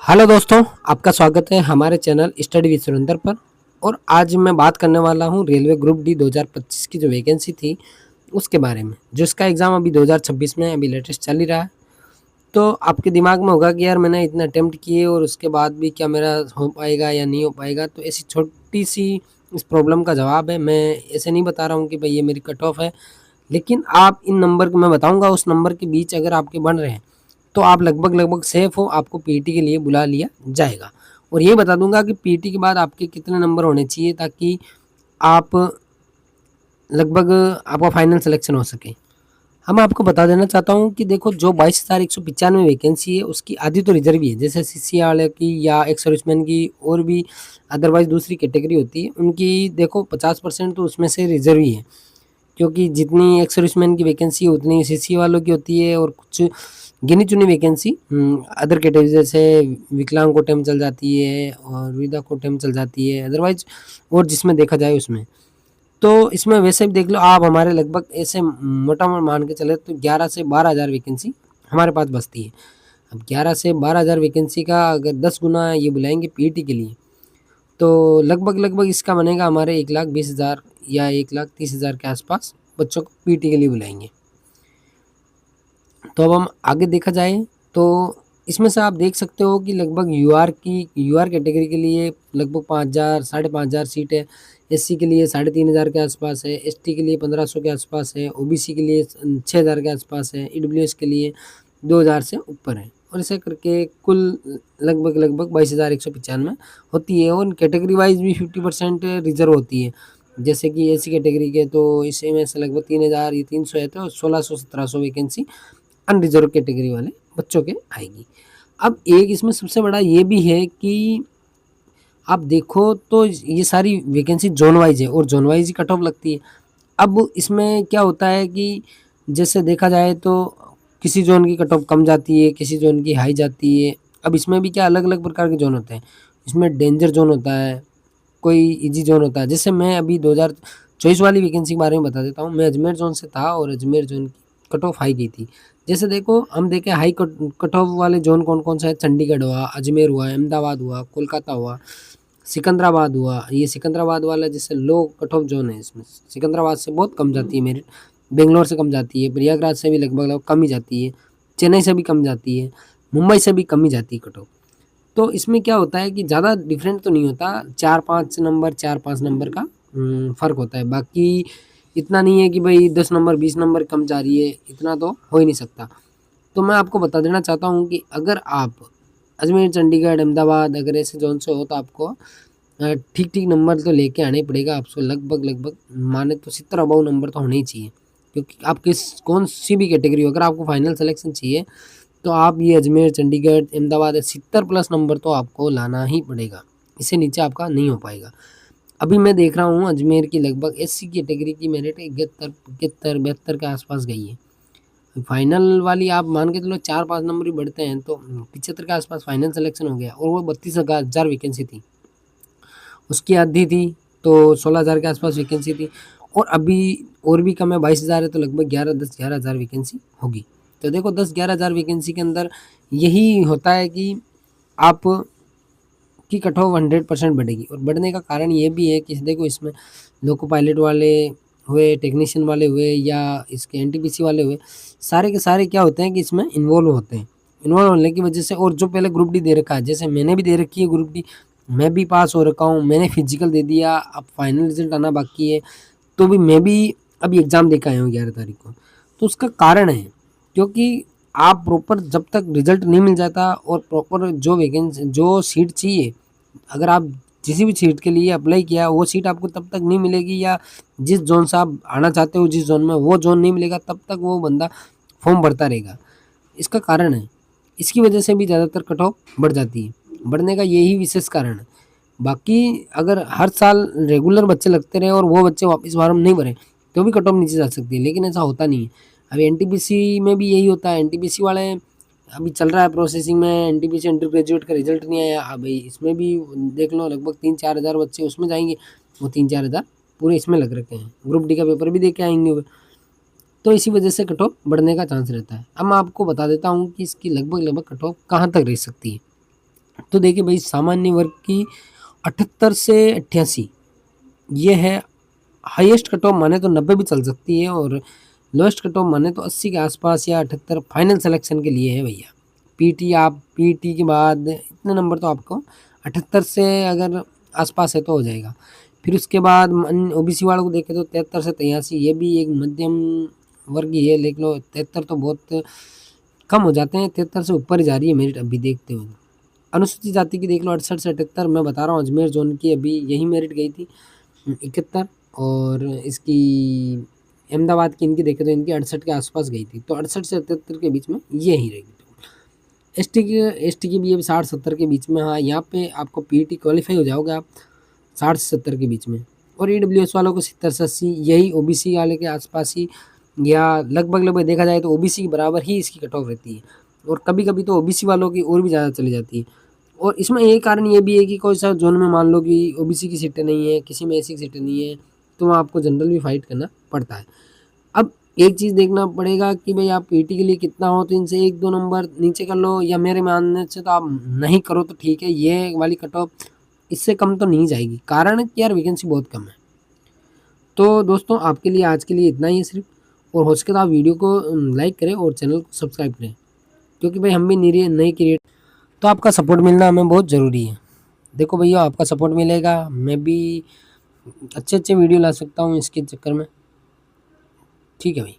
Hello दोस्तों, आपका स्वागत है हमारे चैनल स्टडी विद सुरेंद्र पर। और आज मैं बात करने वाला हूं रेलवे ग्रुप डी 2025 की जो वैकेंसी थी उसके बारे में, जो इसका एग्ज़ाम अभी 2026 में अभी लेटेस्ट चल ही रहा है। तो आपके दिमाग में होगा कि यार मैंने इतने अटेम्प्ट किए और उसके बाद भी क्या मेरा हो पाएगा या नहीं हो पाएगा। तो ऐसी छोटी सी इस प्रॉब्लम का जवाब है। मैं ऐसे नहीं बता रहा हूँ कि भाई ये मेरी कट ऑफ है, लेकिन आप इन नंबर को मैं बताऊँगा, उस नंबर के बीच अगर आपके बन रहे हैं तो आप लगभग सेफ हो, आपको पीटी के लिए बुला लिया जाएगा। और ये बता दूंगा कि पीटी के बाद आपके कितने नंबर होने चाहिए ताकि आप लगभग आपका फाइनल सिलेक्शन हो सके। हम आपको बता देना चाहता हूँ कि देखो, जो 22,195 वैकेंसी है उसकी आधी तो रिजर्व ही है, जैसे सीसी वाले की या एक्स सर्विसमैन की और भी अदरवाइज दूसरी कैटेगरी होती है उनकी। देखो 50% तो उसमें से रिजर्व ही है, क्योंकि जितनी एक्स सर्विसमैन की वैकेंसी है उतनी सीसी वालों की होती है। और कुछ गिनी चुनी वैकेंसी अदर कैटेगरी जैसे विकलांग कोटे में चल जाती है और विधा कोटे में चल जाती है अदरवाइज, और जिसमें देखा जाए उसमें। तो इसमें वैसे भी देख लो आप, हमारे लगभग ऐसे मोटा मोटा मान के चले तो 11 से 12,000 वैकेंसी हमारे पास बचती है। अब 11 से 12,000 वैकेंसी का अगर 10 गुना ये बुलाएंगे पीटी के लिए, तो लगभग इसका बनेगा हमारे 1,20,000 या 1,30,000 के आसपास बच्चों को पीटी के लिए बुलाएंगे। तो अब हम आगे देखा जाए तो इसमें से आप देख सकते हो कि लगभग यूआर कैटेगरी के लिए लगभग 5,000 5,500 सीट है। एससी के लिए 3,500 के आसपास है। एसटी के लिए 1,500 के आसपास है। ओबीसी के लिए 6,000 के आसपास है। ईडब्ल्यूएस के लिए 2,000 से ऊपर है। और ऐसे करके कुल लगभग 22,195 होती है। और कैटेगरी वाइज भी 50% रिजर्व होती है। जैसे कि एसी कैटेगरी के तो इसी में से लगभग 3,000 या 300 है, तो 1,600-1,700 वैकेंसी अनरिजर्व कैटेगरी वाले बच्चों के आएगी। अब एक इसमें सबसे बड़ा ये भी है कि आप देखो तो ये सारी वैकेंसी जोन वाइज है और जोन वाइज ही कट ऑफ लगती है। अब इसमें क्या होता है कि जैसे देखा जाए तो किसी जोन की कट ऑफ कम जाती है, किसी जोन की हाई जाती है। अब इसमें भी क्या अलग अलग प्रकार के जोन होते हैं। इसमें डेंजर जोन होता है, कोई इजी जोन होता है। जैसे मैं अभी 2024 वाली वैकेंसी के बारे में बता देता हूँ। मैं अजमेर जोन से था और अजमेर जोन की कट ऑफ हाई गई थी। जैसे देखो हम देखें हाई कट ऑफ वाले जोन कौन कौन सा है। चंडीगढ़ हुआ, अजमेर हुआ, अहमदाबाद हुआ, कोलकाता हुआ, सिकंदराबाद हुआ। ये सिकंदराबाद वाला जैसे लो कट ऑफ जोन है, इसमें सिकंदराबाद से बहुत कम जाती है मेरिट, बेंगलोर से कम जाती है, प्रयागराज से भी लगभग कम ही जाती है, चेन्नई से भी कम जाती है, मुंबई से भी कम ही जाती है कट ऑफ। तो इसमें क्या होता है कि ज़्यादा डिफरेंट तो नहीं होता, 4-5 नंबर का फ़र्क होता है। बाकी इतना नहीं है कि भाई 10 नंबर 20 नंबर कम जा रही है, इतना तो हो ही नहीं सकता। तो मैं आपको बता देना चाहता हूँ कि अगर आप अजमेर, चंडीगढ़, अहमदाबाद अगर ऐसे जोन से हो तो आपको ठीक ठीक नंबर तो लेके आना ही पड़ेगा। आपको लगभग माने तो 70 अबव नंबर तो होने ही चाहिए, क्योंकि आप कौन सी भी कैटेगरी हो, अगर आपको फाइनल सिलेक्शन चाहिए तो आप ये अजमेर, चंडीगढ़, अहमदाबाद 70 प्लस नंबर तो आपको लाना ही पड़ेगा। इससे नीचे आपका नहीं हो पाएगा। अभी मैं देख रहा हूँ अजमेर की लगभग एससी कैटेगरी की मेरिट 71-72 के आसपास गई है। फाइनल वाली आप मान के चलो 4-5 नंबर ही बढ़ते हैं तो 75 के आसपास फाइनल सिलेक्शन हो गया। और वो 32,000 वैकेंसी थी, उसकी आधी थी तो 16,000 के आसपास वैकेंसी थी। और अभी और भी कम है, 22,000 है, तो लगभग 11-10-11,000 वैकेंसी होगी। तो देखो 10-11,000 वैकेंसी के अंदर यही होता है कि आप की कट ऑफ 100% बढ़ेगी। और बढ़ने का कारण ये भी है कि देखो इसमें लोको पायलट वाले हुए, टेक्नीशियन वाले हुए या इसके एनटीपीसी वाले हुए, सारे के सारे क्या होते हैं कि इसमें इन्वॉल्व होते हैं। इन्वॉल्व होने की वजह से, और जो पहले ग्रुप डी दे रखा है, जैसे मैंने भी दे रखी है ग्रुप डी, मैं भी पास हो रखा हूँ, मैंने फिजिकल दे दिया, अब फाइनल रिजल्ट आना बाकी है। तो भी मैं भी अभी एग्ज़ाम दे के आया हूँ 11 तारीख को। तो उसका कारण है क्योंकि आप प्रॉपर जब तक रिजल्ट नहीं मिल जाता और प्रॉपर जो वैकेंसी जो सीट चाहिए, अगर आप किसी भी सीट के लिए अप्लाई किया वो सीट आपको तब तक नहीं मिलेगी, या जिस जोन से आप आना चाहते हो जिस जोन में वो जोन नहीं मिलेगा तब तक वो बंदा फॉर्म भरता रहेगा। इसका कारण है, इसकी वजह से भी ज़्यादातर कट ऑफ बढ़ जाती है। बढ़ने का यही विशेष कारण है। बाकी अगर हर साल रेगुलर बच्चे लगते रहे और वो बच्चे वापस फार्म नहीं भरे तो भी कट ऑफ नीचे जा सकती है, लेकिन ऐसा होता नहीं है। अभी एनटीपीसी में भी यही होता है। एनटीपीसी वाले अभी चल रहा है प्रोसेसिंग में, एनटीपीसी अंडर ग्रेजुएट का रिजल्ट नहीं आया। अभी इसमें भी देख लो लगभग 3-4 हज़ार बच्चे उसमें जाएंगे, वो 3-4 हज़ार पूरे इसमें लग रखे हैं, ग्रुप डी का पेपर भी दे के आएंगे वो। तो इसी वजह से कट ऑफ बढ़ने का चांस रहता है। अब मैं आपको बता देता हूँ कि इसकी लगभग कट ऑफ कहाँ तक रह सकती है। तो देखिए भाई सामान्य वर्ग की 78 से 88 ये है हाईएस्ट कट ऑफ, माने तो 90 भी चल सकती है, और लोएस्ट कट ऑफ माने तो 80 के आसपास या 78 फाइनल सिलेक्शन के लिए है भैया। पीटी, आप पीटी के बाद इतने नंबर तो आपको 78 से अगर आसपास है तो हो जाएगा। फिर उसके बाद ओबीसी वालों को देखें तो 73 से 83 ये भी एक मध्यम वर्ग ही है, लेकिन 73 तो बहुत कम हो जाते हैं, 73 से ऊपर ही जा रही है मेरिट अभी देखते हुए। अनुसूचित जाति की देख लो 68 से 78, मैं बता रहा हूँ अजमेर जोन की अभी यही मेरिट गई थी 71, और इसकी अहमदाबाद की इनकी देखें तो इनकी 68 के आसपास गई थी, तो 68 से 78 के बीच में ये ही रहेगी। एसटी की भी ये 60-70 के बीच में। हाँ, यहाँ पे आपको पीटी क्वालिफाई हो जाओगे आप 60 से 70 के बीच में, और ईडब्ल्यूएस वालों को 70 से 80, यही ओबीसी वाले के आसपास ही, या लगभग देखा जाए तो ओबीसी के बराबर ही इसकी कट ऑफ रहती है, और कभी कभी तो ओबीसी वालों की और भी ज़्यादा चली जाती है। और इसमें एक कारण ये भी है कि कोई सा जोन में मान लो कि ओबीसी की सीटें नहीं है, किसी में एससी की सीटें नहीं है, तो वहाँ आपको जनरल भी फाइट करना पड़ता है। अब एक चीज़ देखना पड़ेगा कि भाई आप पीटी के लिए कितना हो, तो इनसे 1-2 नंबर नीचे कर लो, या मेरे मानने से तो आप नहीं करो तो ठीक है, ये वाली कट ऑफ इससे कम तो नहीं जाएगी, कारण है कि यार वैकेंसी बहुत कम है। तो दोस्तों आपके लिए आज के लिए इतना ही है सिर्फ, और हो सके तो आप वीडियो को लाइक करें और चैनल को सब्सक्राइब करें, क्योंकि भाई हम भी नई क्रिएट, तो आपका सपोर्ट मिलना हमें बहुत ज़रूरी है। देखो भैया आपका सपोर्ट मिलेगा, मैं भी अच्छे वीडियो ला सकता हूँ इसके चक्कर में। ठीक है भाई।